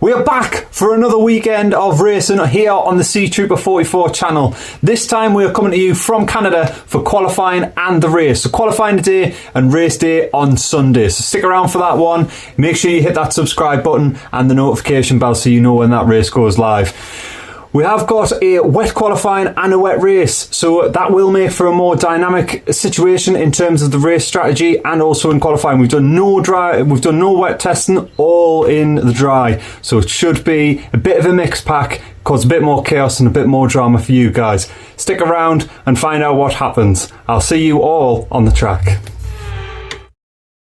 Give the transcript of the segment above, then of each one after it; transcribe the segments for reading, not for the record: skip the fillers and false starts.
We are back for another weekend of racing here on the Sea Trooper 44 channel. This time we are coming to you from Canada for qualifying and the race. So qualifying today and race day on Sunday. So stick around for that one. Make sure you hit that subscribe button and the notification bell so you know when that race goes live. We have got a wet qualifying and a wet race, so that will make for a more dynamic situation in terms of the race strategy and also in qualifying. We've done no wet testing, all in the dry, so it should be a bit of a mixed pack, cause a bit more chaos and a bit more drama for you guys. Stick around and find out what happens. I'll see you all on the track.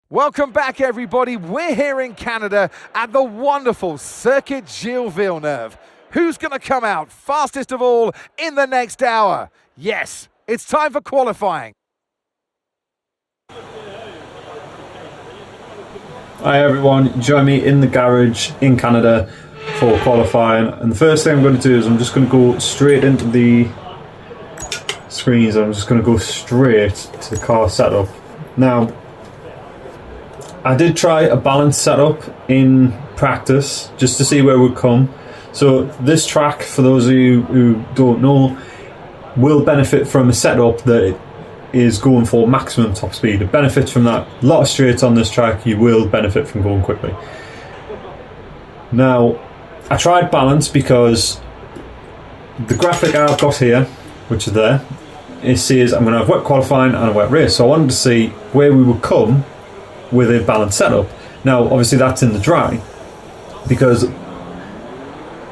Welcome back, everybody. We're here in Canada at the wonderful Circuit Gilles Villeneuve. Who's going to come out fastest of all in the next hour? Yes, it's time for qualifying. Hi everyone, join me in the garage in Canada for qualifying. And the first thing I'm going to do is I'm just going to go straight into the screens. I'm just going to go straight to the car setup. Now, I did try a balanced setup in practice just to see where we'd come. So this track, for those of you who don't know, will benefit from a setup that is going for maximum top speed. It benefits from that. A lot of straights on this track, you will benefit from going quickly. Now, I tried balance because the graphic I've got here, which is there, it says I'm going to have wet qualifying and a wet race. So I wanted to see where we would come with a balanced setup. Now, obviously that's in the dry, because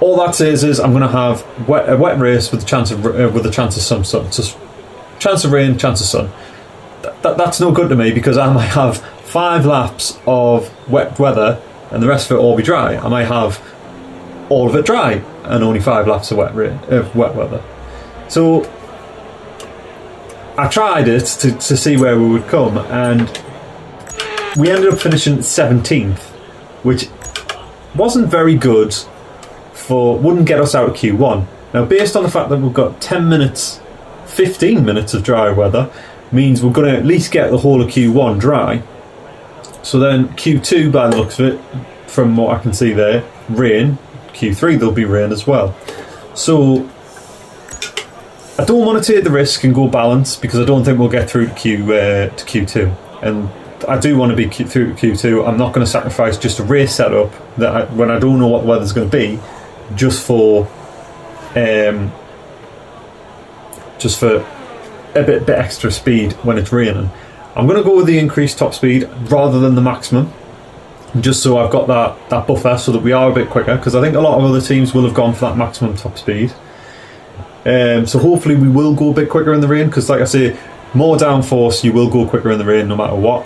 all that says is I'm going to have a wet race with a chance of chance of rain, chance of sun. That's no good to me, because I might have 5 laps of wet weather and the rest of it all be dry. I might have all of it dry and only 5 laps of wet weather. So I tried it to see where we would come, and we ended up finishing 17th, which wasn't very good. Wouldn't get us out of Q1. Now, based on the fact that we've got 15 minutes of dry weather, means we're going to at least get the whole of Q1 dry. So then Q2, by the looks of it, from what I can see there, rain. Q3 there'll be rain as well. So I don't want to take the risk and go balance, because I don't think we'll get through to Q2. And I do want to be through to Q2. I'm not going to sacrifice just a race setup when I don't know what the weather's going to be, just for a bit extra speed when it's raining. I'm going to go with the increased top speed rather than the maximum, just so I've got that buffer so that we are a bit quicker, because I think a lot of other teams will have gone for that maximum top speed. So hopefully we will go a bit quicker in the rain, because like I say, more downforce, you will go quicker in the rain no matter what.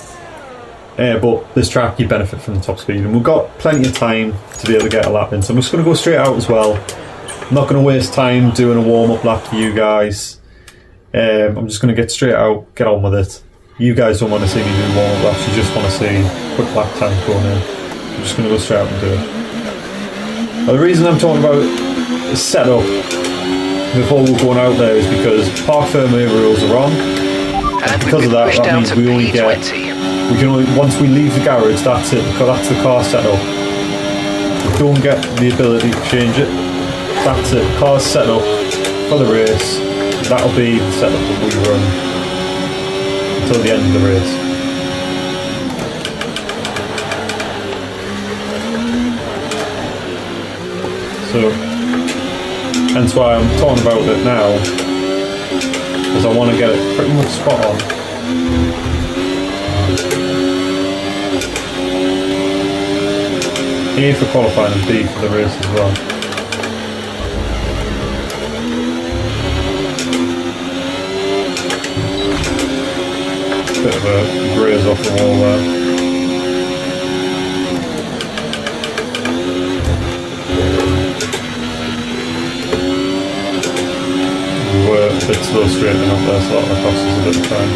But this track, you benefit from the top speed, and we've got plenty of time to be able to get a lap in. So I'm just going to go straight out as well. I'm not going to waste time doing a warm-up lap for you guys. I'm just going to get straight out, get on with it. You guys don't want to see me do warm-up laps, you just want to see quick lap time going in. I'm just going to go straight out and do it. Now, the reason I'm talking about the setup before we're going out there is because park firmware rules are on. And because of that, that means we only get... once we leave the garage, that's it, because that's the car setup. We don't get the ability to change it. That's it, car's set up for the race. That'll be the setup that we run until the end of the race. So, hence why I'm talking about it now, because I want to get it pretty much spot on. A for qualifying and B for the race as well. Bit of a graze off the wall there. We were a bit slow straightening up there, so that cost us a bit of time.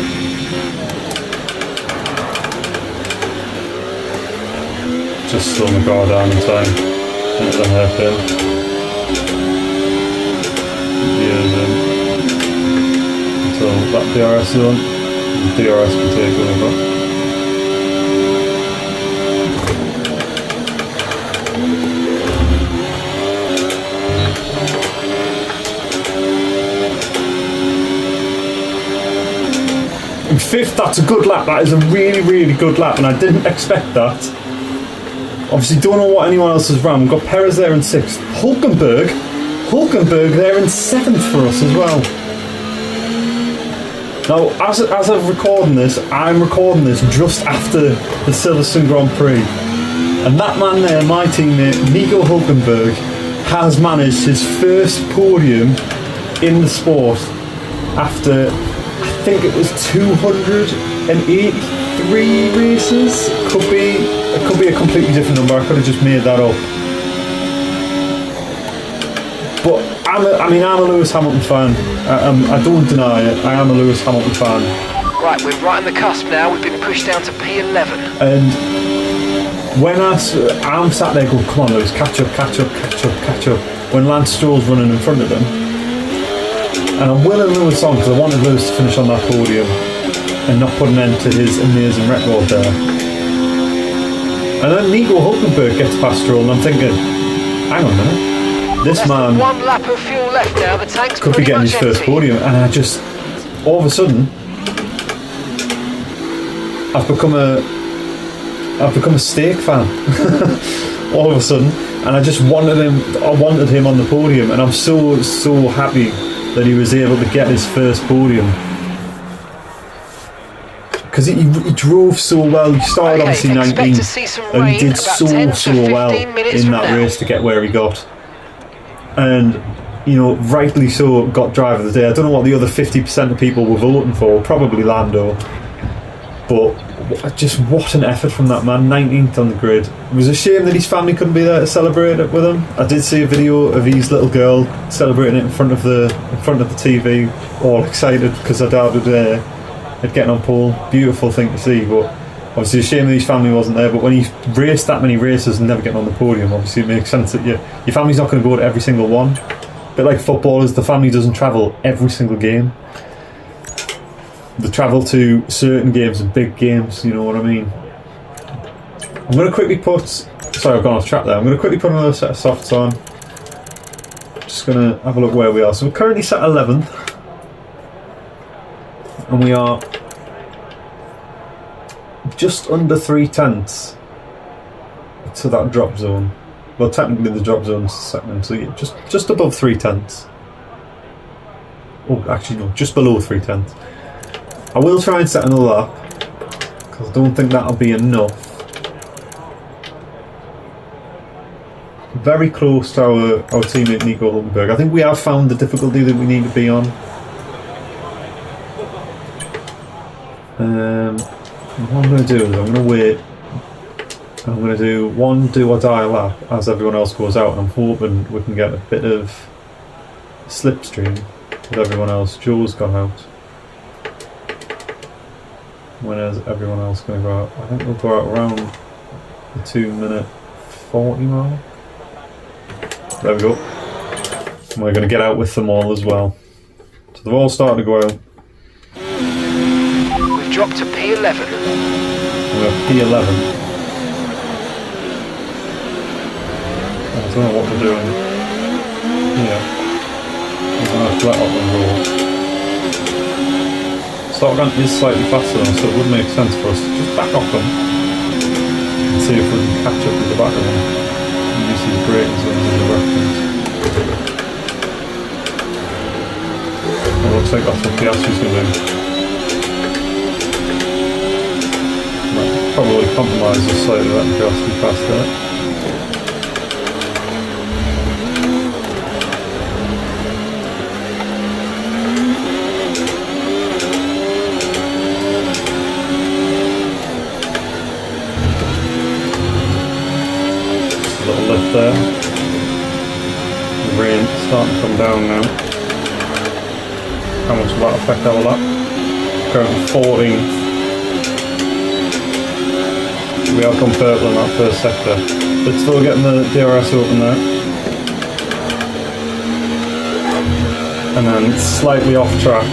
Just slowing the car down in time, and it's a hairpin. Gears in until that DRS zone. The DRS can take over. fifth, that's a good lap. That is a really, really good lap, and I didn't expect that. Obviously, don't know what anyone else has run. We've got Perez there in sixth. Hulkenberg there in seventh for us as well. Now, as I'm recording this, I'm recording this just after the Silverstone Grand Prix. And that man there, my teammate, Nico Hulkenberg, has managed his first podium in the sport after, I think it was 283 races. It could be a completely different number. I could have just made that up. But I'm a Lewis Hamilton fan. I don't deny it. I am a Lewis Hamilton fan. Right, we're right on the cusp now. We've been pushed down to P11. And when I'm sat there going, come on Lewis, catch up. When Lance Stroll's running in front of him. And I'm willing Lewis on because I wanted Lewis to finish on that podium and not put an end to his amazing record there. And then Nico Hulkenberg gets past Stroll and I'm thinking, hang on a minute. This man one lap of fuel left now. The tank's could be getting his first podium, and I just all of a sudden I've become a steak fan. All of a sudden, and I just wanted him. I wanted him on the podium, and I'm so happy that he was able to get his first podium because he drove so well. He started obviously 19th, and he did so well in that race to get where he got. And, you know, rightly so, got driver of the day. I don't know what the other 50% of people were voting for, probably Lando. But just what an effort from that man, 19th on the grid. It was a shame that his family couldn't be there to celebrate it with him. I did see a video of his little girl celebrating it in front of the TV, all excited because her dad had getting on pole. Beautiful thing to see, but obviously a shame that his family wasn't there. But when he raced that many races and never getting on the podium, obviously it makes sense that your family's not going to go to every single one. A bit like footballers, the family doesn't travel every single game. They travel to certain games and big games, you know what I mean. I'm going to quickly sorry, I've gone off track there. I'm going to quickly put another set of softs on. Just going to have a look where we are. So we're currently sat 11th, and we are just under 3/10 to that drop zone. Well, technically the drop zone's second, so yeah, just above 3/10. Oh, actually no, just below 3/10. I will try and set another lap because I don't think that'll be enough. Very close to our teammate Nico Hulkenberg. I think we have found the difficulty that we need to be on. What I'm going to do is I'm going to wait. I'm going to do one do or die lap as everyone else goes out, and I'm hoping we can get a bit of slipstream with everyone else. Joe's gone out. When is everyone else going to go out? I think we'll go out around the 2:40 mark. There we go. And we're going to get out with them all as well. So they've all started to go out. We've dropped to P11. We're at P11. I don't know what we're doing. Yeah. We're going to have to let up and roll. Startgun is slightly faster though, so it would make sense for us to just back off them and see if we can catch up with the back of them and use these braking zones as a reference. It looks like that's what Piastri's going to do. Might probably compromise us slightly, letting Piastri pass there. Lift there. The rain starting to come down now. How much will that affect our lap? Going 14th. We have gone purple in that first sector. But still getting the DRS open there. And then slightly off track.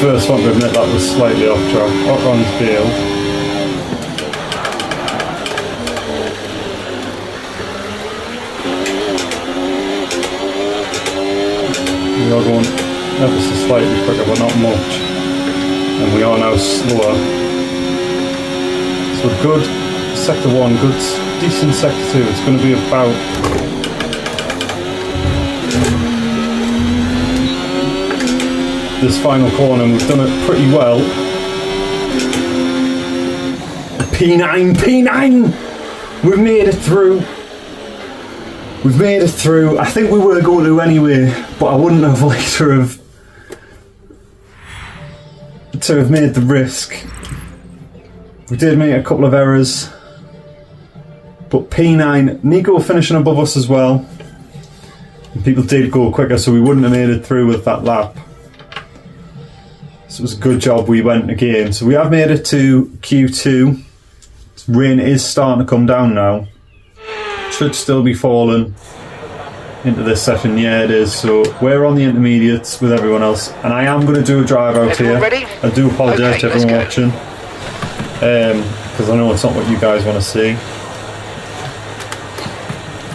First one to admit that was slightly off track. Ocon's bailed. We are going ever so slightly quicker, but not much. and we are now slower. So good sector 1, good decent sector 2. It's going to be about this final corner, and we've done it pretty well. P9! We've made it through. We've made it through. I think we were going to anyway, but I wouldn't have liked to have made the risk. We did make a couple of errors, but P9, Nico finishing above us as well. And people did go quicker, so we wouldn't have made it through with that lap. So it was a good job we went again. So we have made it to Q2. Rain is starting to come down now. Should still be falling into this session. Yeah, it is. So we're on the intermediates with everyone else, and I am going to do a drive out Everyone here. ready? I do apologise to Okay, everyone let's watching, because I know it's not what you guys want to see.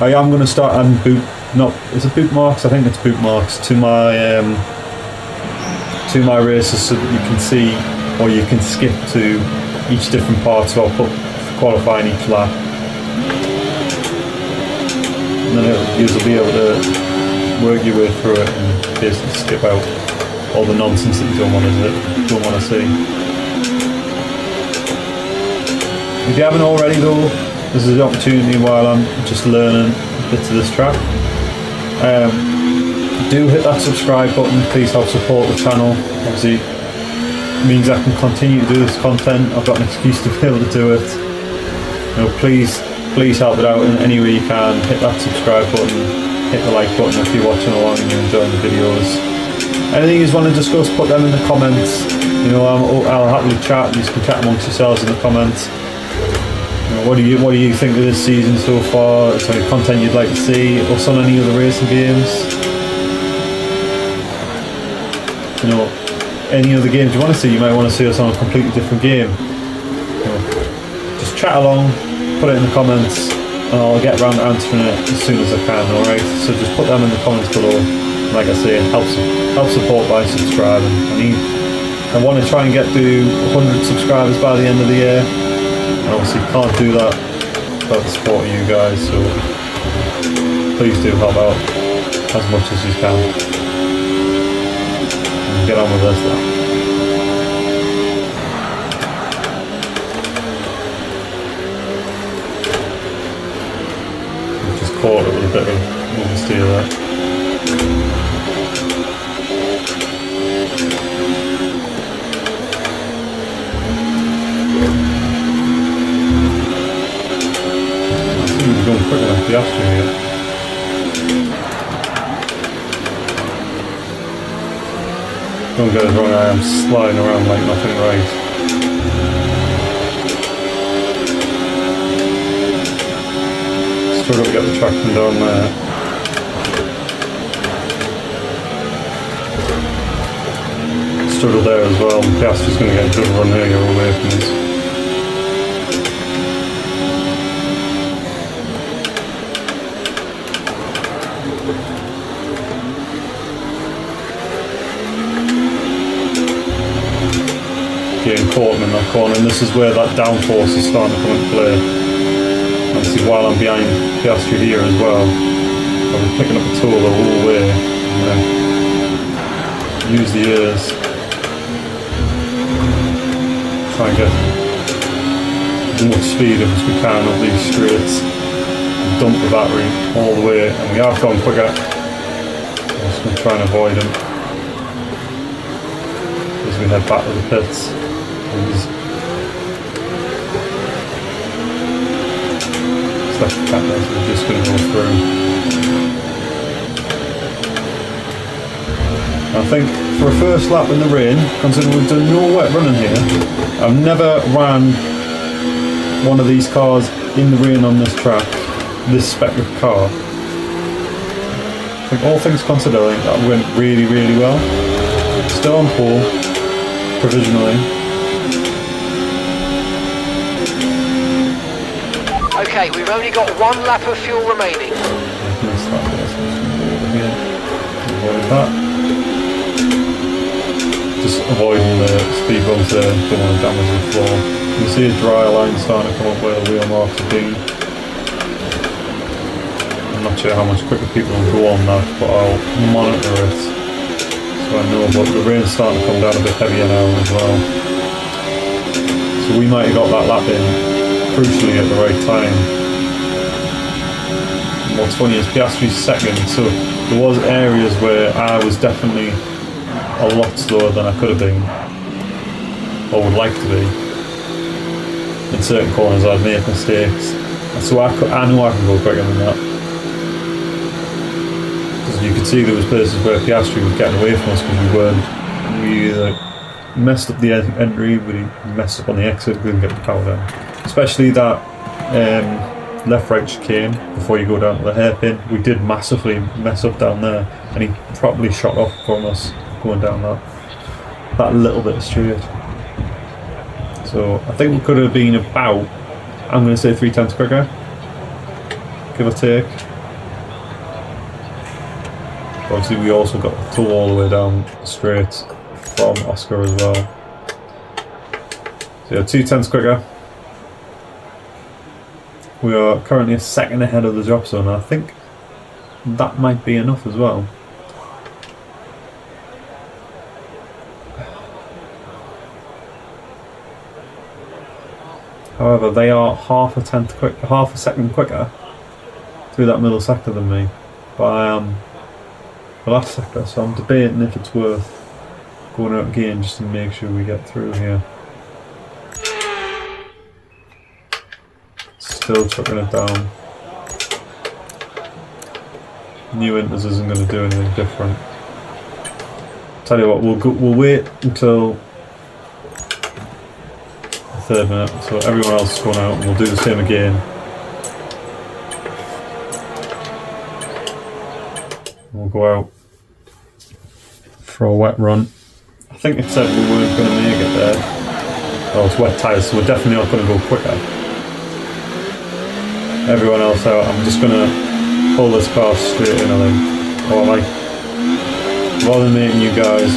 I am going to start adding is it boot marks? I think it's boot marks to my races, so that you can see, or you can skip to each different part. So I'll put qualifying each lap, and then you'll be able to work your way through it and basically skip out all the nonsense that you don't want to see. If you haven't already though, this is the opportunity while I'm just learning bits of this track. Do hit that subscribe button, please help support the channel. Obviously it means I can continue to do this content. I've got an excuse to be able to do it. You know, please help it out in any way you can. Hit that subscribe button, hit the like button if you're watching along and you're enjoying the videos. Anything you want to discuss, put them in the comments. You know, I'll happily chat. You can chat amongst yourselves in the comments. You know, what do you think of this season so far? Is there any content you'd like to see, or on any other racing games? You know, any other games you want to see? You might want to see us on a completely different game. You know, just chat along, put it in the comments, and I'll get around to answering it as soon as I can. Alright, so just put them in the comments below. Like I say, help support by subscribing. I want to try and get to 100 subscribers by the end of the year. And obviously can't do that without the support of you guys, so please do help out as much as you can. And get on with this now. Just caught it with a bit of oversteer there. Going quicker than Piastri here. Don't get us wrong, I am sliding around like nothing right. Struggle to get the traction down there. Struggle there as well. Piastri's going to get a good run here away from us. Getting caught in that corner, and this is where that downforce is starting to come into play. Obviously while I'm behind Piastri here as well, I'll be picking up the tool the whole way, and use the ears, try and get as much speed as we can up these straights, and dump the battery all the way, and we have gone quicker. I'm just going to try and avoid him as we head back to the pits. Stuff the cat there, so we're just going to go through. I think for a first lap in the rain, considering we've done no wet running here, I've never ran one of these cars in the rain on this track, this spec of car. I think all things considered, I think that went really, really well. Still on pole, provisionally. Okay, we've only got one lap of fuel remaining. just avoiding the speed bumps there, don't want to damage the floor. You can see a dry line starting to come up where the wheel marks have been. I'm not sure how much quicker people will go on that, but I'll monitor it so I know. But the rain's starting to come down a bit heavier now as well. So we might have got that lap in crucially at the right time. And what's funny is Piastri's second, so there was areas where I was definitely a lot slower than I could have been, or would like to be. In certain corners I'd make mistakes, so I know I can go quicker than that. Because you could see there was places where Piastri was getting away from us because we either messed up the entry, we messed up on the exit, we couldn't get the power down. Especially that left-right chicane before you go down to the hairpin, we did massively mess up down there, and he probably shot off from us going down that little bit straight. So I think we could have been about, I'm going to say 3 tenths quicker, give or take. Obviously we also got the toe all the way down straight from Oscar as well. So yeah, 2 tenths quicker. We are currently a second ahead of the drop zone, and I think that might be enough as well. However, they are half a second quicker through that middle sector than me, but I am the last sector, so I'm debating if it's worth going out again just to make sure we get through here. Still chucking it down. New Inters isn't going to do anything different. Tell you what, we'll wait until the 3rd minute, so everyone else is going out, and we'll do the same again. We'll go out for a wet run. I think it said we weren't going to make it there. Oh, it's wet tyres, so we're definitely not going to go quicker. Everyone else out, I'm just going to pull this car straight in, I think. Or I might, rather than making you guys,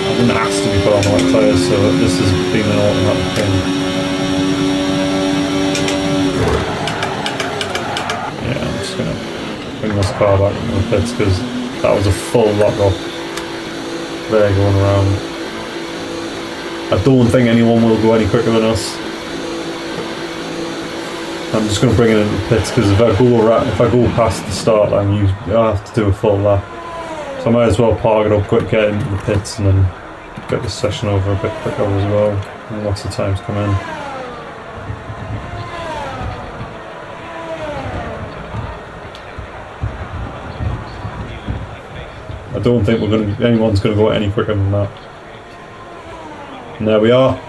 I didn't ask to be put on the wet tyres, so this has been an automatic thing. Yeah, I'm just going to bring this car back into the pits because that was a full lock up there going around. I don't think anyone will go any quicker than us. I'm just going to bring it into the pits because if I go past the start line, I have to do a full lap. So I might as well park it up quick, get into the pits, and then get the session over a bit quicker as well. And lots of times come in. I don't think anyone's going to go any quicker than that. And there we are.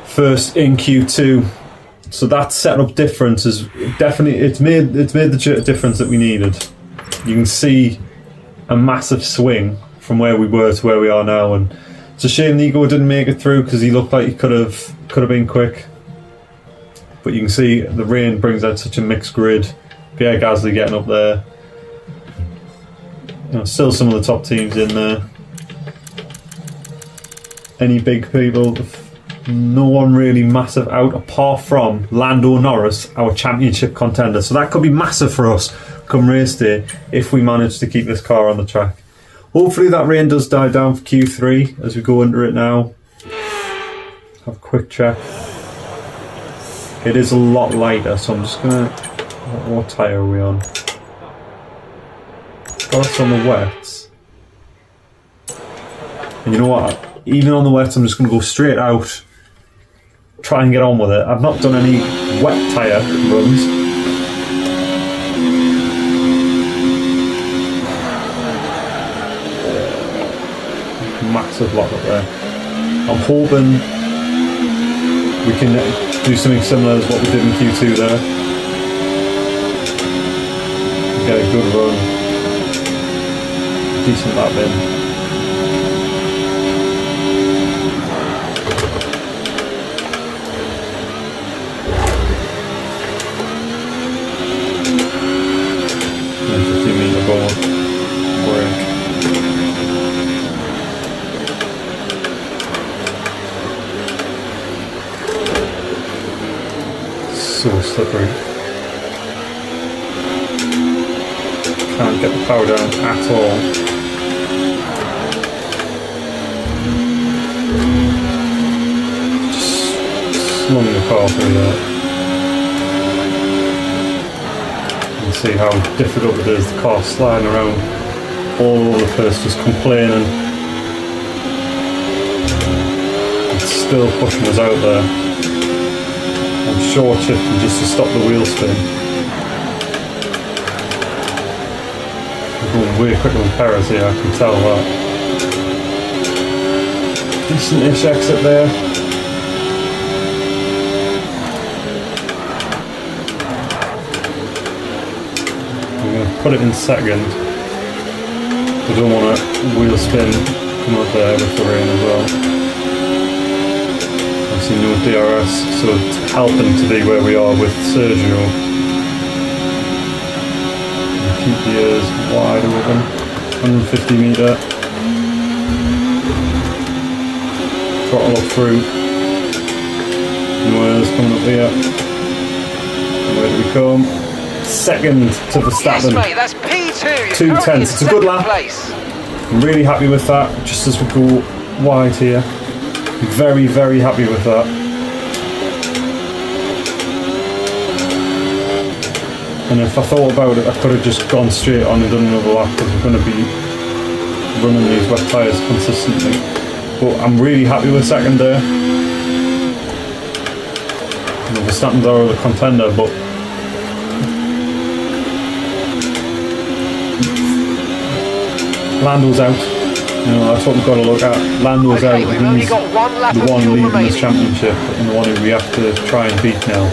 First in Q2. So that setup difference is definitely, it's made the difference that we needed. You can see a massive swing from where we were to where we are now, and it's a shame Nico didn't make it through because he looked like he could have been quick. But you can see the rain brings out such a mixed grid. Pierre Gasly getting up there. You know, still some of the top teams in there. Any big people? No one really massive out apart from Lando Norris, our championship contender. So that could be massive for us come race day if we manage to keep this car on the track. Hopefully that rain does die down for Q3 as we go into it now. Have a quick check. It is a lot lighter, so I'm just gonna... What tyre are we on? Got us on the wets. And you know what? Even on the wets, I'm just gonna go straight out. Try and get on with it. I've not done any wet tyre runs. Massive lock up there. I'm hoping we can do something similar as what we did in Q2 there. Get a good run. Decent lap in. so slippery. Can't get the power down at all. Just slung the car through there. You can see how difficult it is. The car sliding around all over the place, just complaining. It's still pushing us out there. I'm short shifting just to stop the wheel spin. We're going way quicker than Perez here, I can tell that. Decent-ish exit there. I'm going to put it in second. I don't want a wheel spin come up there with the rain as well. Obviously no DRS, so it's helping to be where we are with Sergio. And keep the ears wide open. 150 metre. Throttle up through. No ears coming up here. And where do we come? Second to Verstappen. Yes, mate, that's P2. 2 tenths. It's a good lap. Place. I'm really happy with that. Just as we go wide here. Very, very happy with that. And if I thought about it, I could have just gone straight on and done another lap because we're going to be running these wet tyres consistently. But I'm really happy with second there. Verstappen's our other contender, but Lando's out. You know, that's what we've got to look at. Lando's out. We've only got one lap the of one fuel leading remaining. this championship and the one who we have to try and beat now.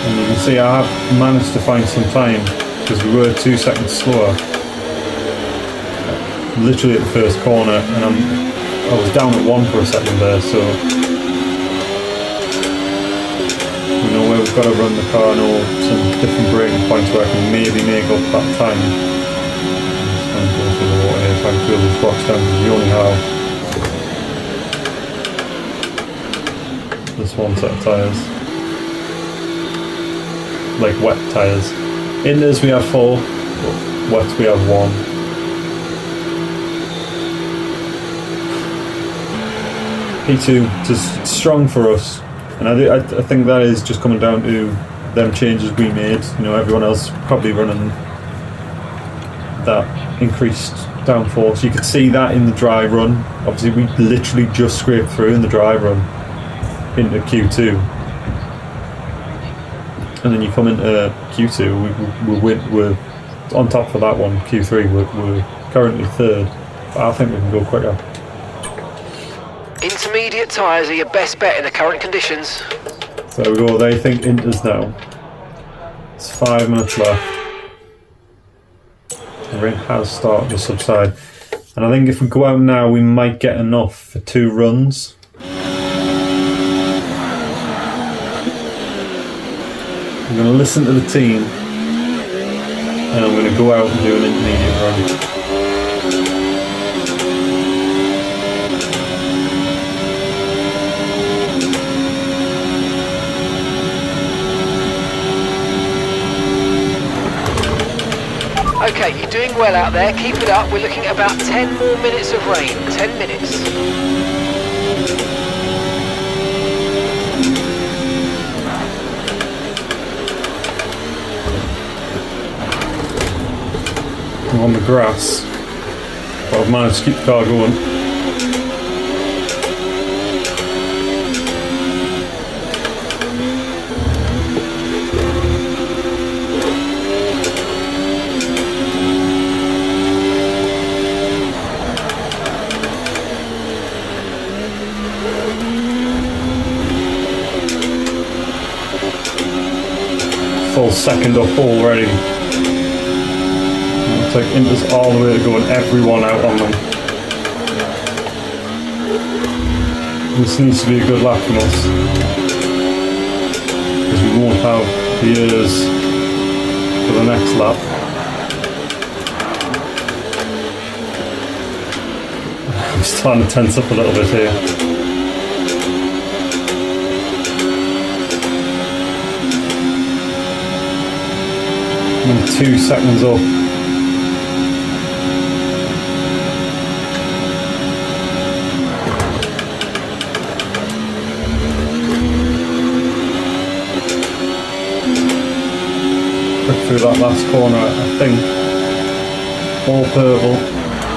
And you can see I have managed to find some time because we were 2 seconds slower. Literally at the first corner, and I was down at 1 for a second there, so we know where we've got to run the car, know some different braking points where I can maybe make up that time. I'm just going to go through the water here, try and fill this box down because we only have this one set of tyres. Like wet tyres. Inters we have 4, wets we have 1. P2 just strong for us. And I think that is just coming down to them changes we made. You know, everyone else probably running that increased downforce. You could see that in the dry run. Obviously, we literally just scraped through in the dry run into Q2. And then you come into Q2, we're on top for that one. Q3, we're currently 3rd. But I think we can go quicker. Intermediate tyres are your best bet in the current conditions. So there we go, they think Inters now. It's 5 minutes left. The rain has started to subside. And I think if we go out now, we might get enough for 2 runs. I'm going to listen to the team. And I'm going to go out and do an intermediate run. Okay, you're doing well out there. Keep it up. We're looking at about 10 more minutes of rain. 10 minutes. I'm on the grass, but I've managed to keep the car going. Full second up already. It's like Inter's all the way to go and everyone out on them. This needs to be a good lap from us. Because we won't have the ears for the next lap. I'm starting to tense up a little bit here. I'm 2 seconds up. Through that last corner, I think. All purple.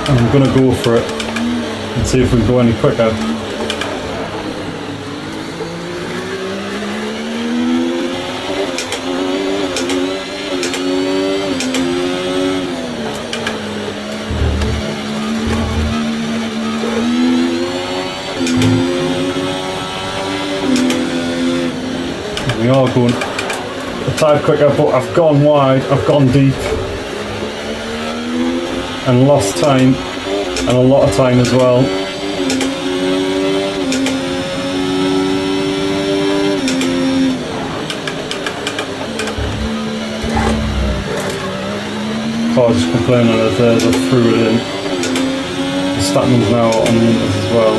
And I'm going to go for it and see if we can go any quicker. And we are going a tad quicker, but I've gone wide, I've gone deep and lost time, and a lot of time as well. Car's complaining as I threw it in. The Statman's now on the meters as well.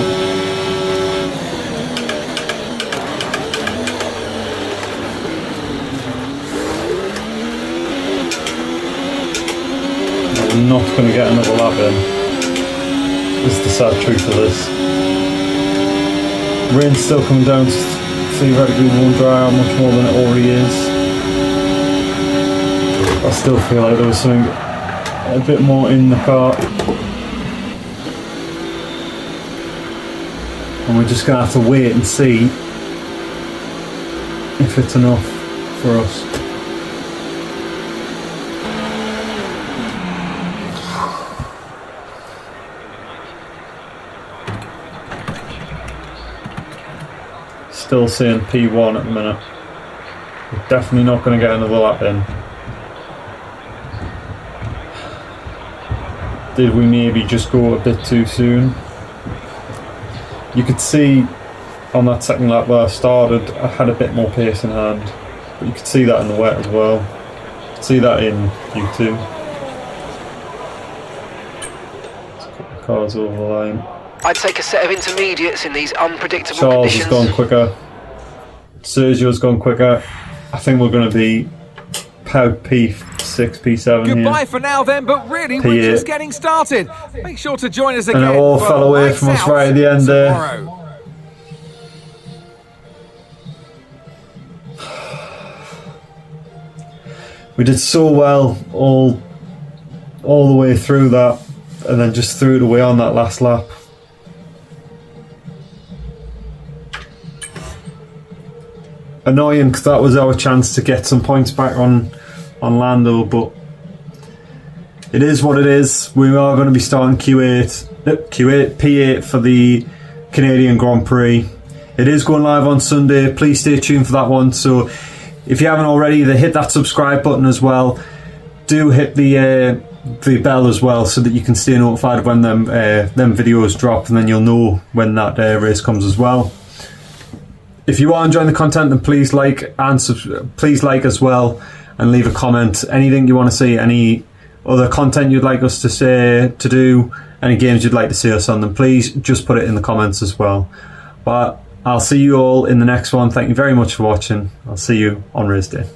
I'm not going to get another lap in. Is the sad truth of this. Rain's still coming down, theoretically won't dry out much more than it already is. I still feel like there was something a bit more in the car. And we're just going to have to wait and see if it's enough for us. Still seeing P1 at the minute. We're definitely not going to get another lap in. Did we maybe just go a bit too soon? You could see on that second lap where I started, I had a bit more pace in hand. But you could see that in the wet as well. You could see that in Q2. Let's put the cars over the line. I'd take a set of intermediates in these unpredictable Charles conditions. has gone quicker. Sergio's gone quicker. I think we're going to be P6, P7 Goodbye here. for now then, but really P8. we're just getting started. Make sure to join us again. And it all for fell away Lights from us Out right at the end there. tomorrow. We did so well all the way through that, and then just threw it away on that last lap. Annoying, because that was our chance to get some points back on Lando, but it is what it is. We are going to be starting P8 for the Canadian Grand Prix. It is going live on Sunday. Please stay tuned for that one. So if you haven't already, hit that subscribe button as well. Do hit the bell as well, so that you can stay notified when them videos drop, and then you'll know when that race comes as well. If you are enjoying the content, then please like as well, and leave a comment. Anything you want to see, any other content you'd like us to do, any games you'd like to see us on, then please just put it in the comments as well. But I'll see you all in the next one. Thank you very much for watching. I'll see you on race day.